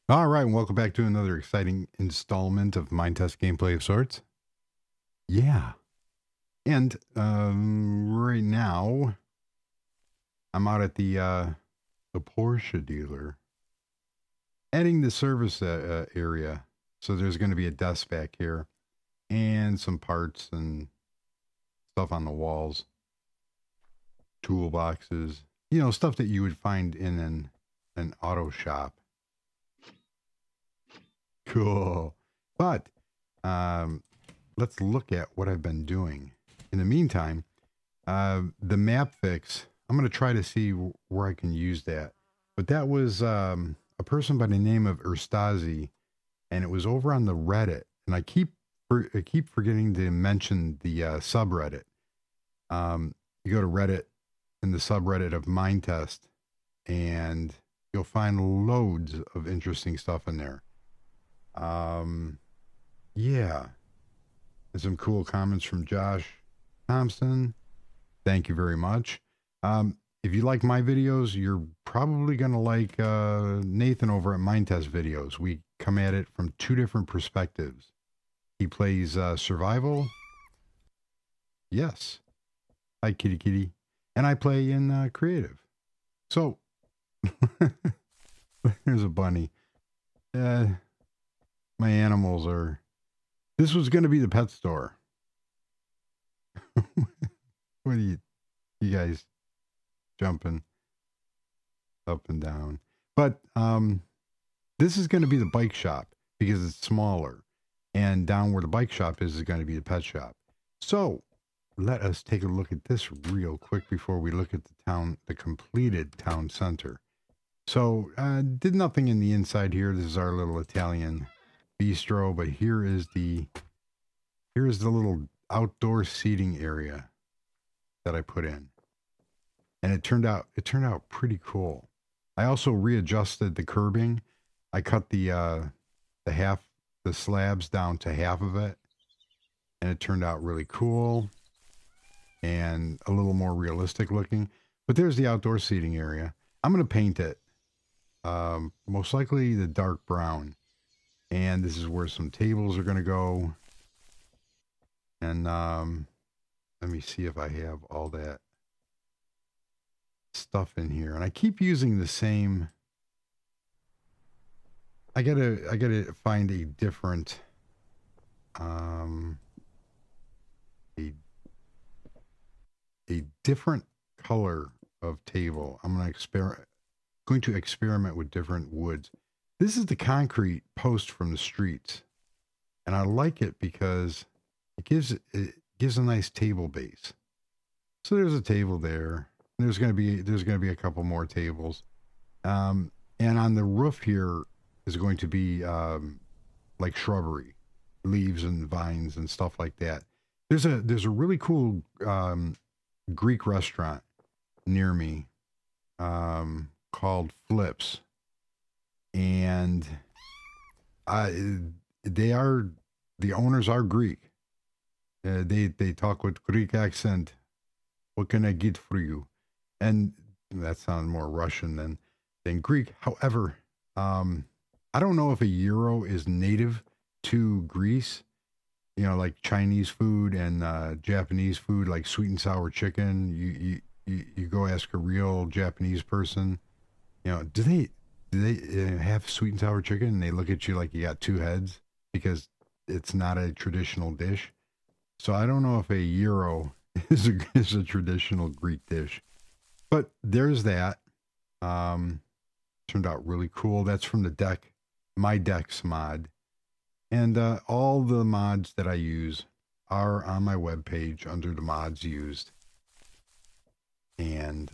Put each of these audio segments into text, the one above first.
All right, and welcome back to another exciting installment of Minetest gameplay of sorts. Yeah, and right now I'm out at the Porsche dealer, adding the service area. So there's going to be a desk back here, and some parts and stuff on the walls, toolboxes, stuff that you would find in an auto shop. Cool, but um, let's look at what I've been doing. In the meantime, the map fix, I'm going to try to see where I can use that. But that was a person by the name of Urstazi, and it was over on the Reddit. And I keep forgetting to mention the subreddit. You go to Reddit in the subreddit of Minetest, and you'll find loads of interesting stuff in there. Yeah. And some cool comments from Josh Thompson. Thank you very much. If you like my videos, you're probably going to like Nathan over at Minetest videos. We come at it from two different perspectives. He plays survival. Yes. Hi, kitty kitty. And I play in creative. So, there's a bunny. My animals are... This was going to be the pet store. What are you guys jumping up and down? But this is going to be the bike shop because it's smaller. And down where the bike shop is going to be the pet shop. So let us take a look at this real quick before we look at the completed town center. So did nothing in the inside here. This is our little Italian bistro, but here is the little outdoor seating area that I put in, and it turned out pretty cool. I also readjusted the curbing. I cut the slabs down to half of it, and it turned out really cool and a little more realistic looking. But there's the outdoor seating area. I'm going to paint it most likely the dark brown. And this is where some tables are going to go. And let me see if I have all that stuff in here. And I keep using the same. I gotta find a different a different color of table. I'm going to experiment with different woods. This is the concrete post from the streets, and I like it because it gives a nice table base. So there's a table there. There's going to be a couple more tables, and on the roof here is going to be like shrubbery, leaves and vines and stuff like that. There's a really cool Greek restaurant near me called Flips. And the owners are Greek. They talk with Greek accent. What can I get for you? And that sounds more Russian than Greek. However, I don't know if a euro is native to Greece. Like Chinese food and Japanese food, like sweet and sour chicken. You go ask a real Japanese person. Do they have sweet and sour chicken, and they look at you like you got two heads because it's not a traditional dish. So I don't know if a gyro is a traditional Greek dish, but there's that. Turned out really cool. That's from the my decks mod, and all the mods that I use are on my webpage under the mods used, and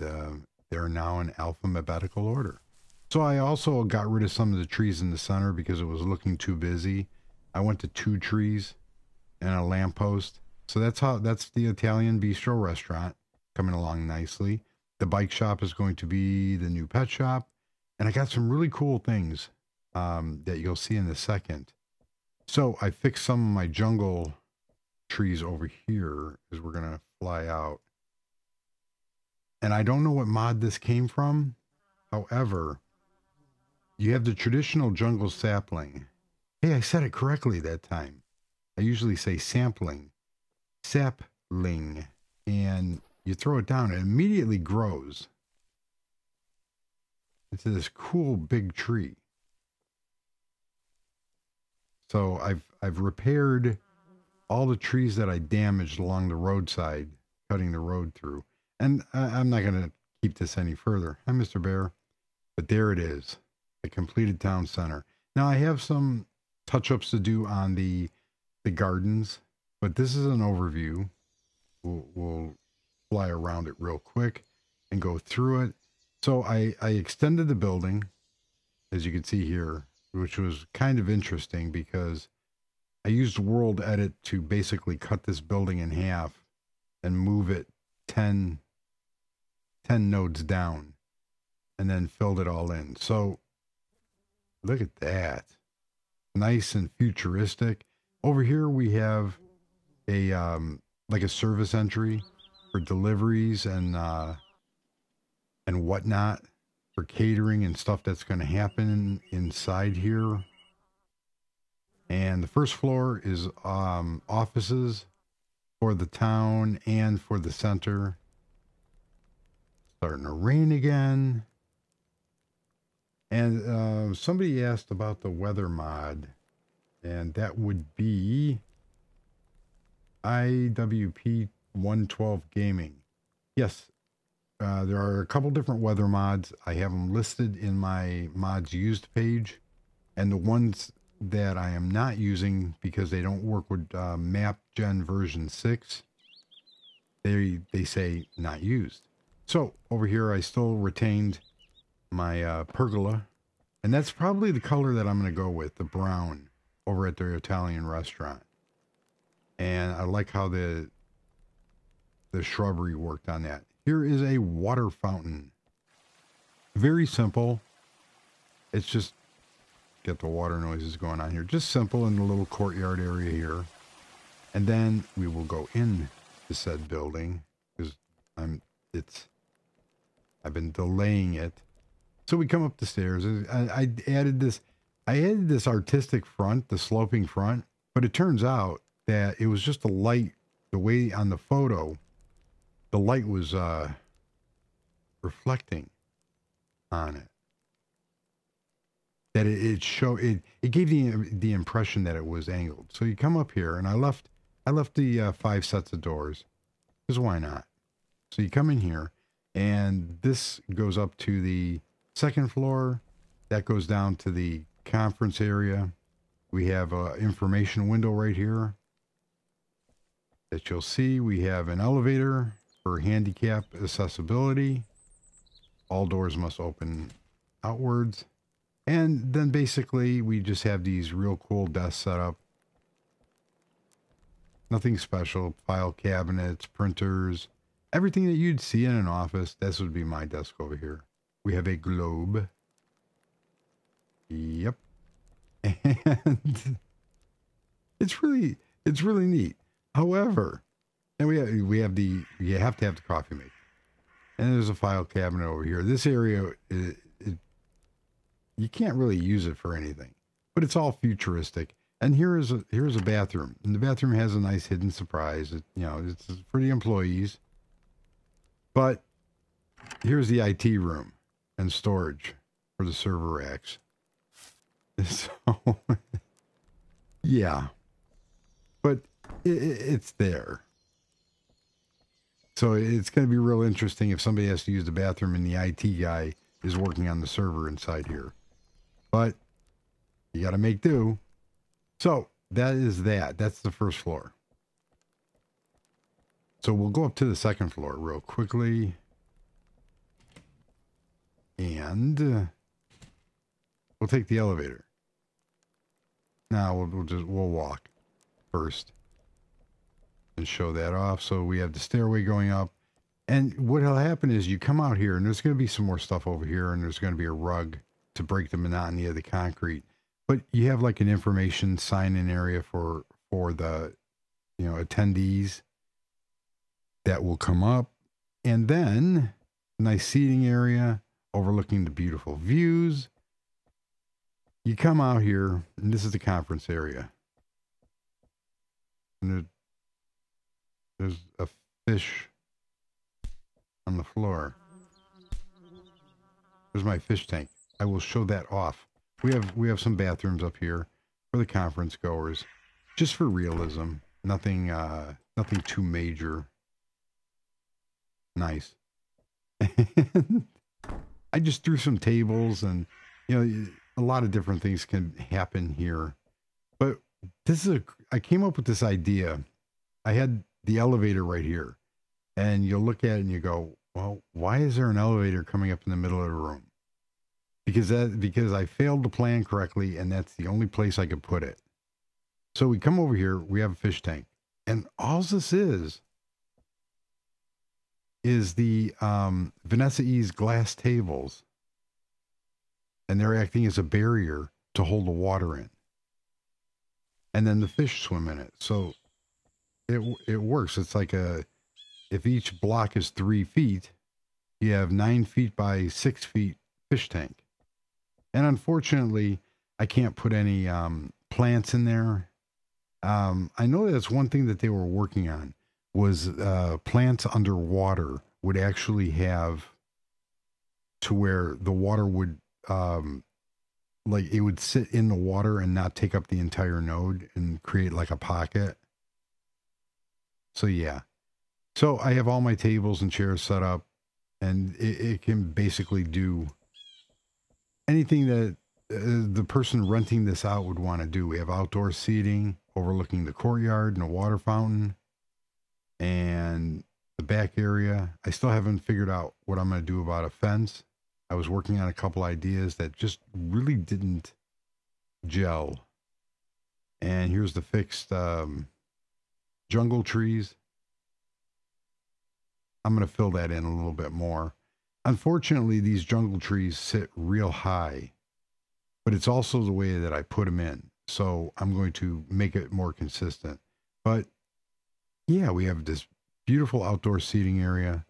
they're now in alphabetical order. So I also got rid of some of the trees in the center because it was looking too busy. I went to 2 trees and a lamppost. So that's the Italian bistro restaurant coming along nicely. The bike shop is going to be the new pet shop. And I got some really cool things that you'll see in a second. So I fixed some of my jungle trees over here as we're going to fly out. And I don't know what mod this came from. However, you have the traditional jungle sapling. Hey, I said it correctly that time. I usually say sampling. Sapling. And you throw it down, it immediately grows into this cool big tree. So I've repaired all the trees that I damaged along the roadside, cutting the road through. And I'm not going to keep this any further. Hi, Mr. Bear. But there it is, the completed town center. Now I have some touch-ups to do on the gardens, but this is an overview. We'll fly around it real quick and go through it. So I extended the building, as you can see here, which was kind of interesting because I used World Edit to basically cut this building in half and move it 10 nodes down and then filled it all in. So look at that. Nice and futuristic. Over here we have a like a service entry for deliveries and whatnot, for catering and stuff that's going to happen inside here. And the first floor is offices for the town and for the center. Starting to rain again. And somebody asked about the weather mod, and that would be IWP212 Gaming. Yes, there are a couple different weather mods. I have them listed in my mods used page, and the ones that I am not using because they don't work with Map Gen version 6, they say not used. So over here I still retained my pergola, and that's probably the color that I'm going to go with, the brown, over at the Italian restaurant. And I like how the shrubbery worked on that. Here is a water fountain. Very simple. It's just get the water noises going on here. Just simple in the little courtyard area here. And then we will go in to said building because I've been delaying it. So we come up the stairs. I added this artistic front, the sloping front, but it turns out that it was just a light. The way on the photo, the light was reflecting on it. That it gave the impression that it was angled. So you come up here, and I left the 5 sets of doors, because why not? So you come in here, and this goes up to the second floor. That goes down to the conference area. We have an information window right here that you'll see. We have an elevator for handicap accessibility. All doors must open outwards. And then basically we just have these real cool desks set up. Nothing special. File cabinets, printers, everything that you'd see in an office. This would be my desk over here. We have a globe. Yep. And it's really neat. However, and you have to have the coffee maker. And there's a file cabinet over here. This area, you can't really use it for anything, but it's all futuristic. And here's a bathroom, and the bathroom has a nice hidden surprise. It's for the employees. But here's the IT room and storage for the server racks. So, yeah, but it's there. So it's going to be real interesting if somebody has to use the bathroom and the IT guy is working on the server inside here. But you got to make do. So that's the first floor. So we'll go up to the second floor real quickly. And we'll take the elevator. Now we'll walk first and show that off. So we have the stairway going up. And what'll happen is you come out here, and there's going to be some more stuff over here, and there's going to be a rug to break the monotony of the concrete. But you have like an information sign-in area for the attendees that will come up. And then nice seating area overlooking the beautiful views. you come out here, and this is the conference area. And there's a fish on the floor. There's my fish tank. I will show that off. We have some bathrooms up here for the conference goers, just for realism. Nothing too major. Nice. I just threw some tables, and a lot of different things can happen here. But I came up with this idea. I had the elevator right here, and you'll look at it and you go, well, why is there an elevator coming up in the middle of the room? Because I failed to plan correctly, and that's the only place I could put it. So we come over here, we have a fish tank, and all this is the Vanessa E's glass tables, and they're acting as a barrier to hold the water in. And then the fish swim in it. So it works. It's like if each block is 3 feet, you have 9 feet by 6 feet fish tank. And unfortunately, I can't put any plants in there. I know that's one thing that they were working on was plants underwater would actually have to where the water would like it would sit in the water and not take up the entire node and create like a pocket. So yeah. So I have all my tables and chairs set up, and it can basically do anything that the person renting this out would want to do. We have outdoor seating overlooking the courtyard and a water fountain and the back area. I still haven't figured out what I'm going to do about a fence. I was working on a couple ideas that just really didn't gel. And here's the fixed jungle trees. I'm going to fill that in a little bit more. Unfortunately, these jungle trees sit real high, but it's also the way that I put them in. So I'm going to make it more consistent. But yeah, we have this beautiful outdoor seating area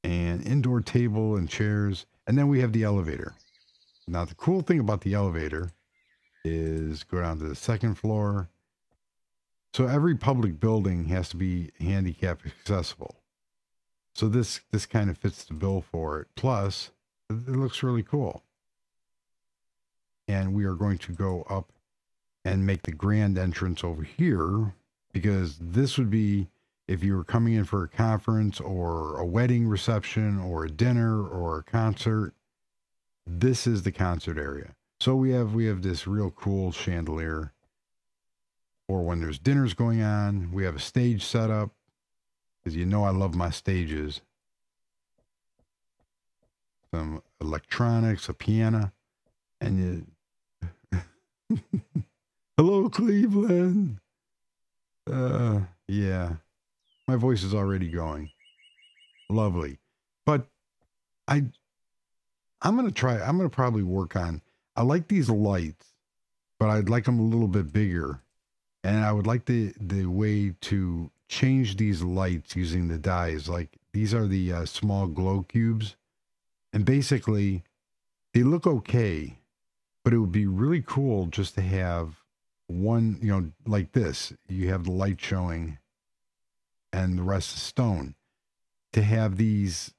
and indoor table and chairs. And then we have the elevator. Now, the cool thing about the elevator is go down to the second floor. So every public building has to be handicap accessible. So this kind of fits the bill for it. Plus, it looks really cool. And we are going to go up and make the grand entrance over here, because this would be if you were coming in for a conference or a wedding reception or a dinner or a concert. This is the concert area. So we have this real cool chandelier. Or when there's dinners going on, we have a stage set up, because I love my stages. Some electronics, a piano, and hello, Cleveland. Yeah, my voice is already going. Lovely, but I'm gonna probably work on. I like these lights, but I'd like them a little bit bigger. And I would like the way to change these lights using the dyes. Like these are the small glow cubes. And basically, they look okay. But it would be really cool just to have one, like this. You have the light showing and the rest is stone. To have these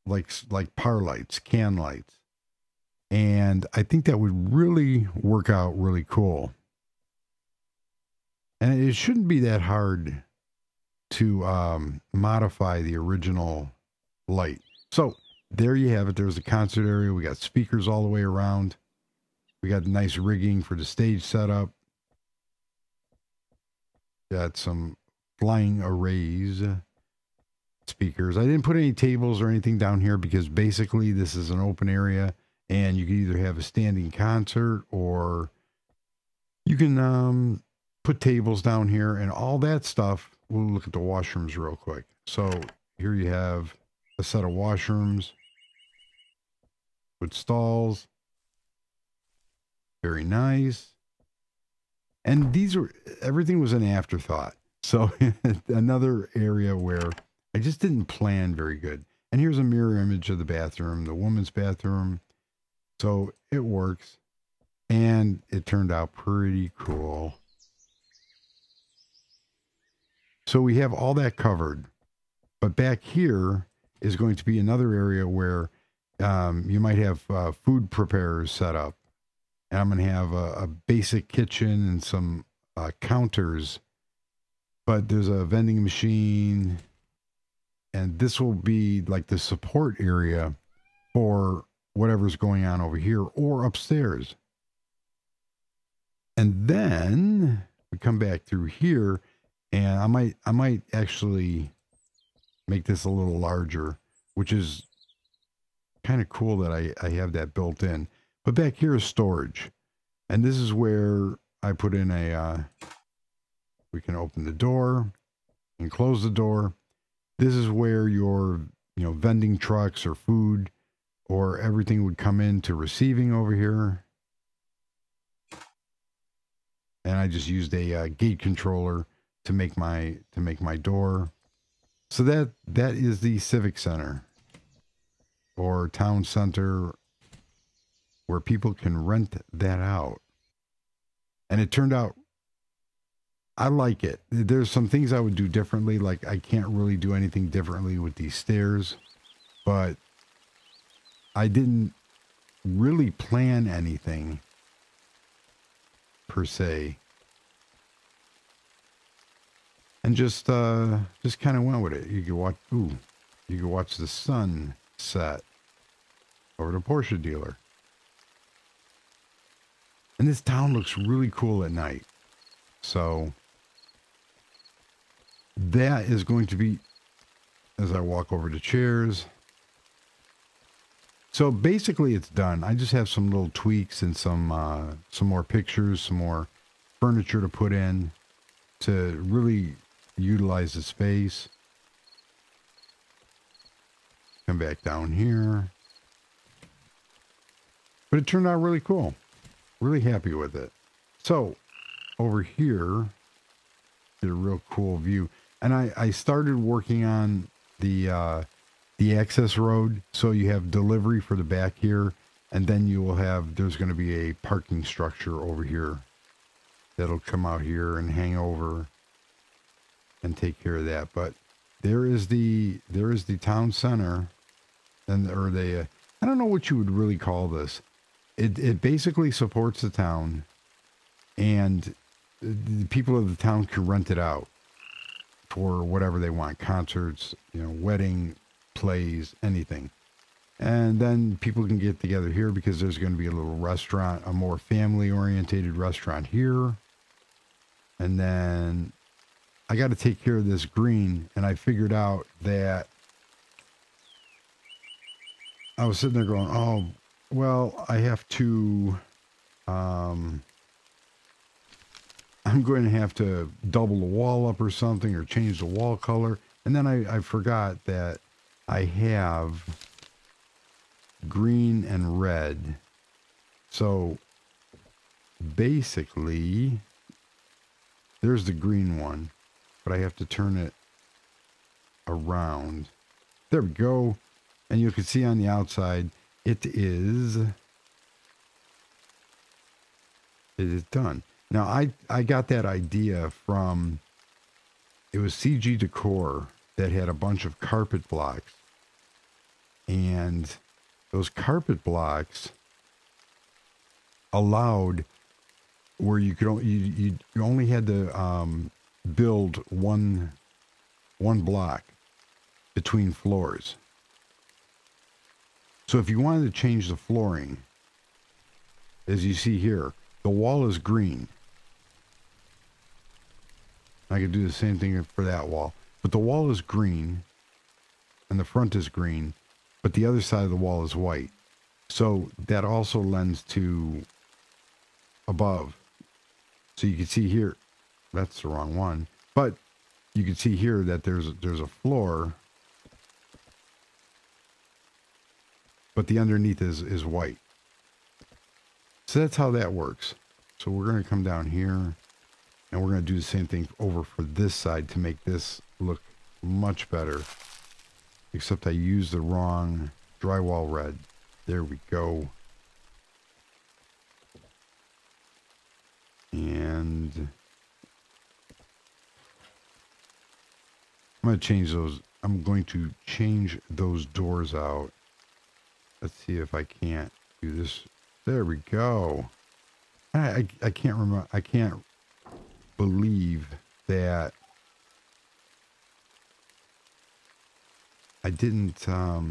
like par lights, can lights. And I think that would really work out really cool. And it shouldn't be that hard to modify the original light. So there you have it. There's a concert area. We got speakers all the way around. We got nice rigging for the stage setup. Got some flying arrays, speakers. I didn't put any tables or anything down here because basically this is an open area and you can either have a standing concert or you can put tables down here and all that stuff. We'll look at the washrooms real quick. So here you have a set of washrooms with stalls. Very nice. And everything was an afterthought. So another area where I just didn't plan very good. And here's a mirror image of the bathroom, the woman's bathroom. So it works. And it turned out pretty cool. So we have all that covered. But back here is going to be another area where you might have food preparers set up. And I'm going to have a basic kitchen and some counters. But there's a vending machine. And this will be like the support area for whatever's going on over here or upstairs. And then we come back through here, and I might actually make this a little larger, which is kind of cool that I have that built in. But back here is storage. And this is where I put in we can open the door and close the door. This is where your, vending trucks or food or everything would come into receiving over here. And I just used a gate controller to make my door. So that is the Civic Center or Town Center, where people can rent that out. And it turned out, I like it. There's some things I would do differently. Like I can't really do anything differently with these stairs, but I didn't really plan anything per se, and just kind of went with it. You could watch. You could watch the sun set over the Porsche dealer, and this town looks really cool at night. So that is going to be, as I walk over to chairs. So basically it's done. I just have some little tweaks and some more pictures, some more furniture to put in to really utilize the space. Come back down here. But it turned out really cool. Really happy with it. So over here, did a real cool view. And I started working on the access road. So you have delivery for the back here. And then you will have, there's going to be a parking structure over here that'll come out here and hang over and take care of that. But there is the town center, and I don't know what you would really call this. It basically supports the town, and the people of the town can rent it out for whatever they want, concerts, wedding, plays, anything. And then people can get together here because there's going to be a little restaurant, a more family-orientated restaurant here. And then I got to take care of this green, and I figured out that I was sitting there going, oh, well, I have to, I'm going to have to double the wall up or something, or change the wall color. And then I forgot that I have green and red. So basically there's the green one, but I have to turn it around. There we go. And you can see on the outside, it is done. Now I got that idea from, it was CG Decor that had a bunch of carpet blocks, and those carpet blocks allowed where you could you only had to build one block between floors. So if you wanted to change the flooring, as you see here, the wall is green. I could do the same thing for that wall, but the wall is green and the front is green, but the other side of the wall is white. So that also lends to above. So you can see here, that's the wrong one, but you can see here that there's a floor, but the underneath is white. So that's how that works. So we're going to come down here, and we're going to do the same thing over for this side to make this look much better. except I used the wrong drywall red. There we go. And I'm going to change those. I'm going to change those doors out. Let's see if I can't do this. There we go. I can't remember. I can't believe that I didn't. Now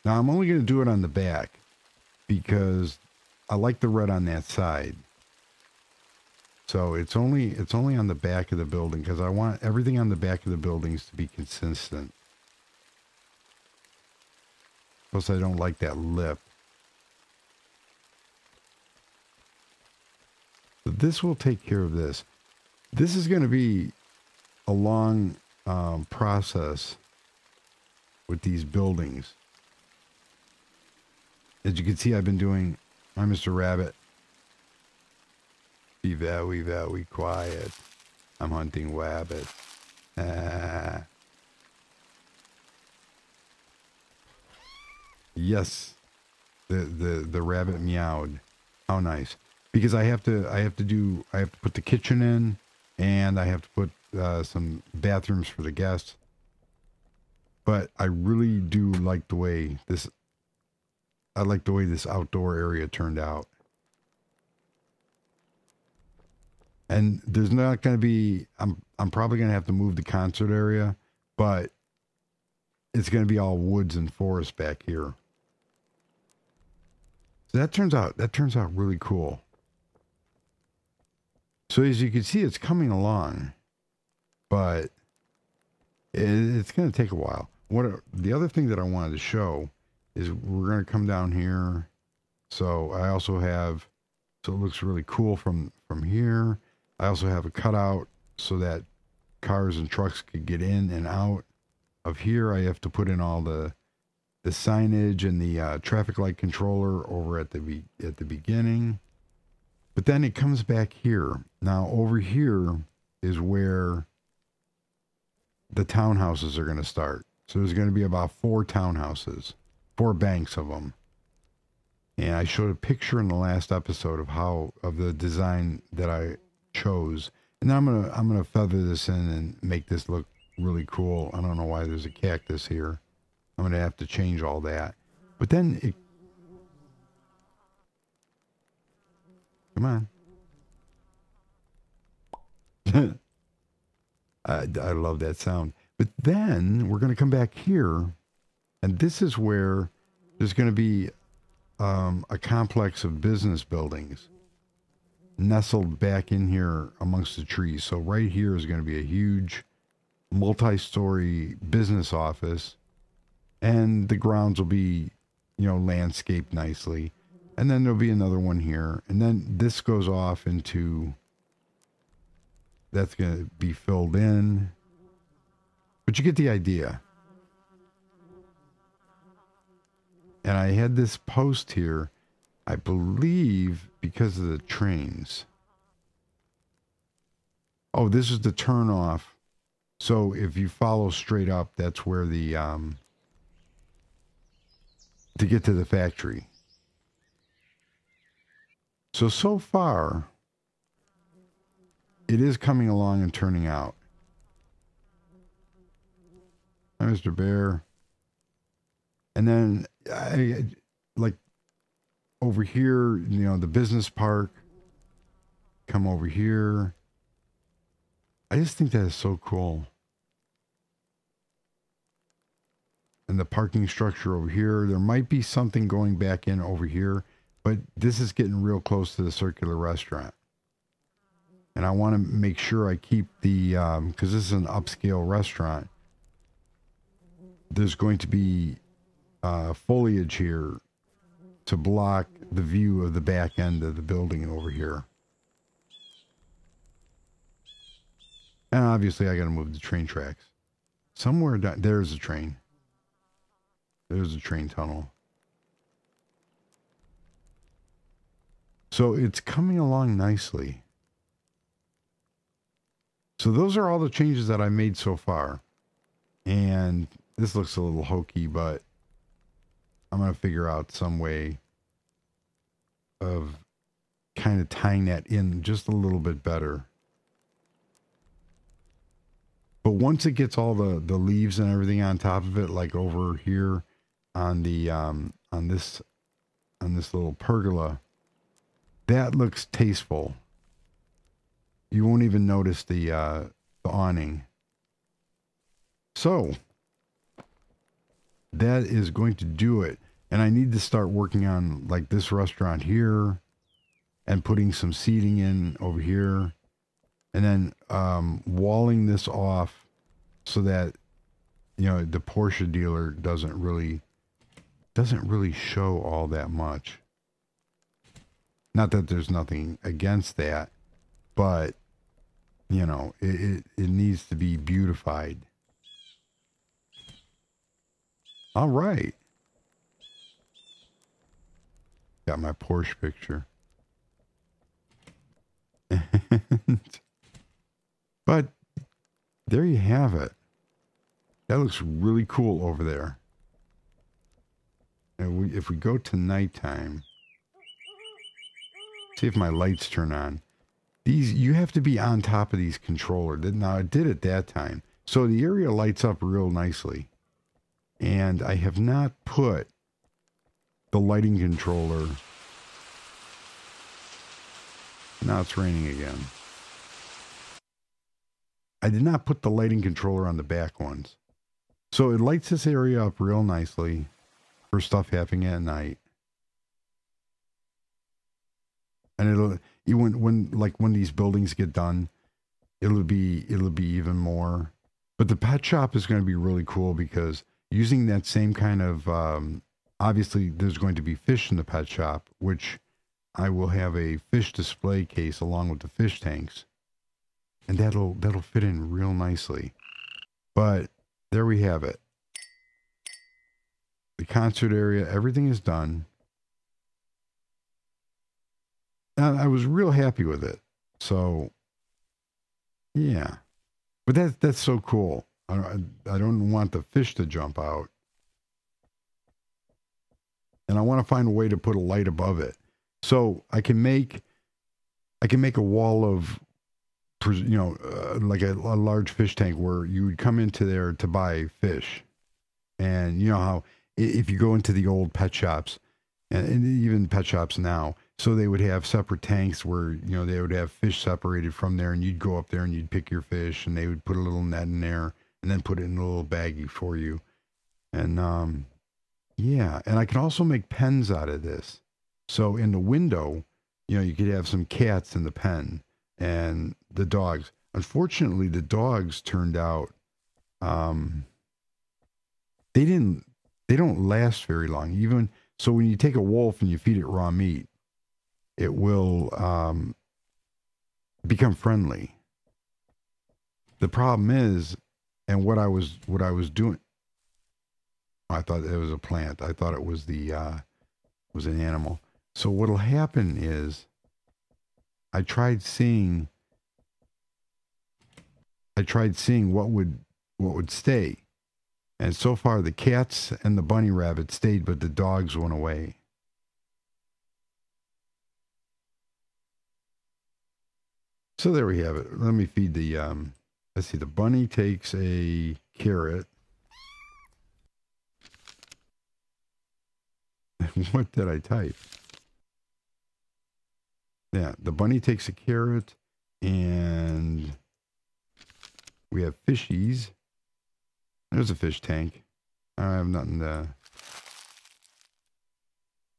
I'm only going to do it on the back because I like the red on that side. So it's only on the back of the building because I want everything on the back of the buildings to be consistent. Plus, I don't like that lip. So this will take care of this. This is going to be a long process with these buildings. As you can see, I've been doing. Hi, Mr. Rabbit. Be very quiet. I'm hunting rabbits. Ah. Yes, the rabbit meowed. How nice! Because I have to put the kitchen in, and I have to put some bathrooms for the guests. But I really do like the way this. I like the way this outdoor area turned out. And there's not going to be. I'm probably going to have to move the concert area, but it's going to be all woods and forest back here. So that turns out really cool. So as you can see, it's coming along, but it's going to take a while. The other thing that I wanted to show is we're going to come down here. So I also have, so it looks really cool from here. I also have a cutout so that cars and trucks could get in and out of here. I have to put in all the signage and the traffic light controller over at the beginning. But then it comes back here. Now over here is where the townhouses are going to start. So there's going to be about 4 townhouses, 4 banks of them. And I showed a picture in the last episode of the design that I chose. And now I'm gonna feather this in and make this look really cool. I don't know why there's a cactus here. I'm gonna have to change all that. But then it, come on. I love that sound. But then we're gonna come back here, and this is where there's gonna be a complex of business buildings nestled back in here amongst the trees. So right here is going to be a huge multi-story business office, and the grounds will be, landscaped nicely. And then there'll be another one here. And then this goes off into, that's going to be filled in. But you get the idea. And I had this post here, I believe, because of the trains. Oh, this is the turn off. So if you follow straight up, that's where the to get to the factory. So far, it is coming along and turning out. Hi, Mr. Bear. And then I like over here, the business park. Come over here. I just think that is so cool. And the parking structure over here. There might be something going back in over here, but this is getting real close to the circular restaurant. And I want to make sure I keep the, because this is an upscale restaurant. There's going to be foliage here to block the view of the back end of the building over here. And obviously I got to move the train tracks. Somewhere down, there's a train. There's a train tunnel. So it's coming along nicely. So those are all the changes that I made so far. And This looks a little hokey, but I'm going to figure out some way of kind of tying that in just a little bit better. But once it gets all the leaves and everything on top of it, like over here on the on this little pergola, that looks tasteful. You won't even notice the awning. So that is going to do it. And I need to start working on like this restaurant here and putting some seating in over here. And then walling this off so that, you know, the Porsche dealer doesn't really show all that much. Not that there's nothing against that, but, you know, it needs to be beautified. All right. Got my Porsche picture. But there you have it. That looks really cool over there. And if we go to nighttime, see if my lights turn on. These, you have to be on top of these controllers. Now, I did it that time. So the area lights up real nicely. And I have not put the lighting controller. Now it's raining again. I did not put the lighting controller on the back ones. So it lights this area up real nicely for stuff happening at night. And when these buildings get done, it'll be even more. But the pet shop is going to be really cool because using that same kind of obviously there's going to be fish in the pet shop, which I will have a fish display case along with the fish tanks. And that'll fit in real nicely. But there we have it. The concert area, everything is done. And I was real happy with it. So, yeah. But that's so cool. I don't want the fish to jump out. And I want to find a way to put a light above it. So I can make a wall of, you know, like a large fish tank where you would come into there to buy fish. And you know how if you go into the old pet shops and even pet shops now, so they would have separate tanks where, you know, they would have fish separated from there, and you'd go up there and you'd pick your fish, and they would put a little net in there and then put it in a little baggie for you. And yeah, and I can also make pens out of this. So in the window, you know, you could have some cats in the pen and the dogs. Unfortunately, the dogs turned out, they don't last very long. Even so, when you take a wolf and you feed it raw meat, it will become friendly. The problem is, and what I was doing, I thought it was a plant. I thought it was was an animal. So what'll happen is, I tried seeing what would stay. And so far the cats and the bunny rabbit stayed, but the dogs went away. So there we have it. Let me feed the let's see, the bunny takes a carrot. What did I type? Yeah, the bunny takes a carrot, and we have fishies. There's a fish tank. I have nothing to.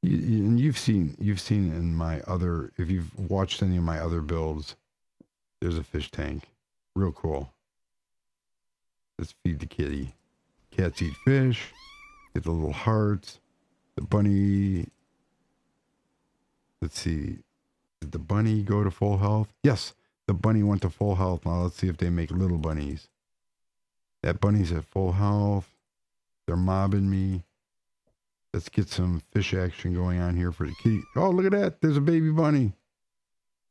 And you've seen in my other, if you've watched any of my other builds, there's a fish tank. Real cool. Let's feed the kitty. Cats eat fish. Get the little hearts. The bunny. Let's see. Did the bunny go to full health? Yes, the bunny went to full health. Now let's see if they make little bunnies. That bunny's at full health. They're mobbing me. Let's get some fish action going on here for the kitty. Oh, look at that. There's a baby bunny.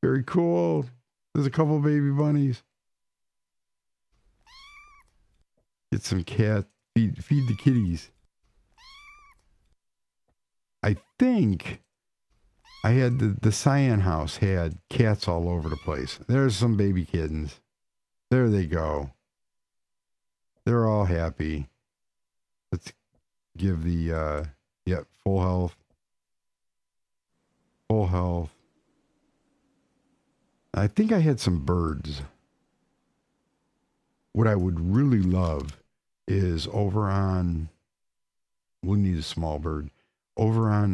Very cool. There's a couple baby bunnies. Get some cat Feed the kitties. I think I had the Cyan house had cats all over the place. There's some baby kittens. There they go. They're all happy. Let's give the yep, full health. Full health. I think I had some birds. What I would really love is over on, we'll need a small bird. Over on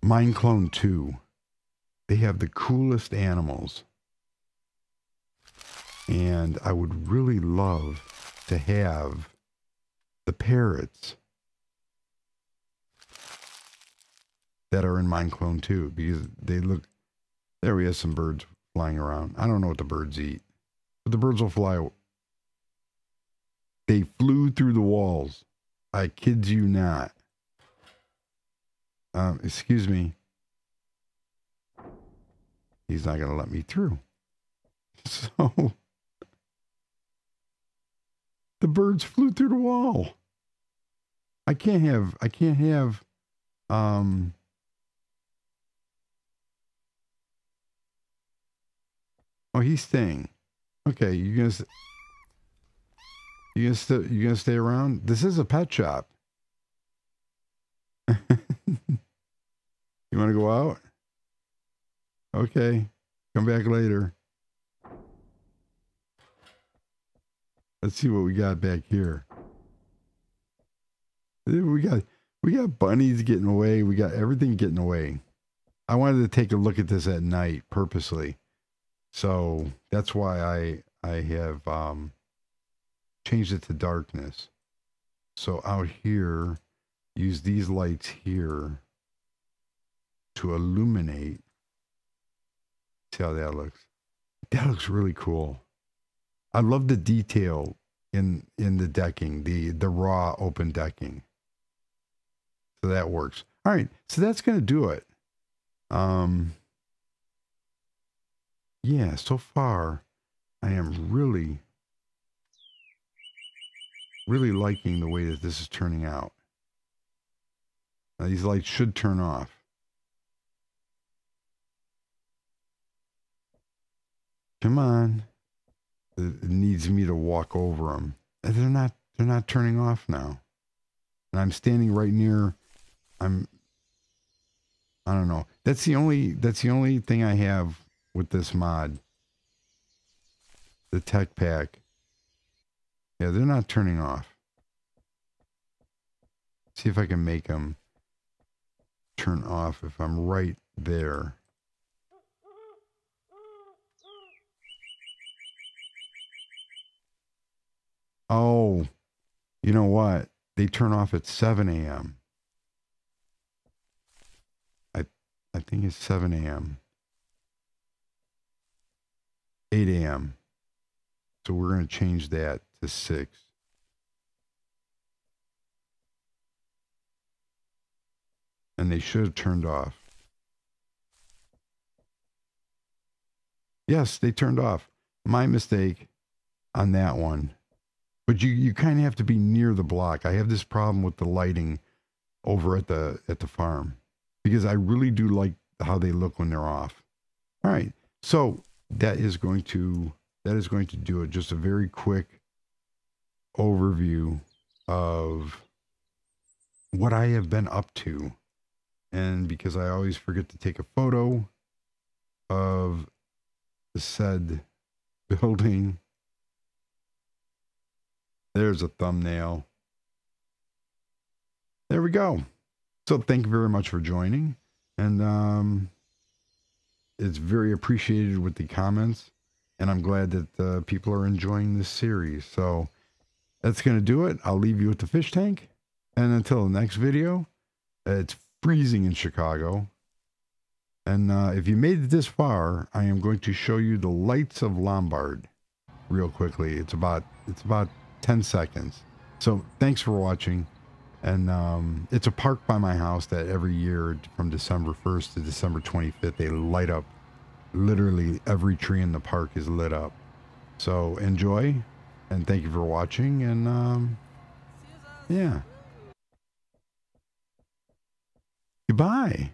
Mineclone 2. They have the coolest animals. And I would really love to have the parrots that are in Mineclone 2 because they look, there we have some birds flying around. I don't know what the birds eat, but the birds will fly. They flew through the walls. I kid you not. Excuse me. He's not going to let me through. So the birds flew through the wall. I can't have, oh, he's staying. Okay, you gonna stay around? This is a pet shop. You want to go out? Okay, come back later. Let's see what we got back here. We got bunnies getting away. We got everything getting away. I wanted to take a look at this at night purposely. So that's why I have changed it to darkness. So out here, use these lights here to illuminate. See how that looks? That looks really cool. I love the detail in the decking, the raw open decking. So that works. All right, so that's going to do it. Yeah, so far, I am really liking the way that this is turning out. Now, these lights should turn off. Come on. It needs me to walk over them. They're not turning off now. And I'm standing right near, I don't know. That's the only thing I have with this mod. The tech pack. Yeah, they're not turning off. See if I can make them turn off if I'm right there. Oh, you know what? They turn off at 7 a.m. I think it's 7 a.m. 8 a.m. So we're going to change that to 6. And they should have turned off. Yes, they turned off. My mistake on that one. But you kind of have to be near the block. I have this problem with the lighting over at the farm because I really do like how they look when they're off. All right. So that is going to do it. Just a very quick overview of what I have been up to. And because I always forget to take a photo of the said building. There's a thumbnail. There we go. So thank you very much for joining. And it's very appreciated with the comments. And I'm glad that people are enjoying this series. So that's going to do it. I'll leave you with the fish tank. And until the next video, it's freezing in Chicago. And if you made it this far, I am going to show you the lights of Lombard real quickly. It's about 10 seconds. So thanks for watching. And it's a park by my house that every year from December 1st to December 25th, they light up. Literally every tree in the park is lit up. So enjoy. And thank you for watching. And yeah. Goodbye.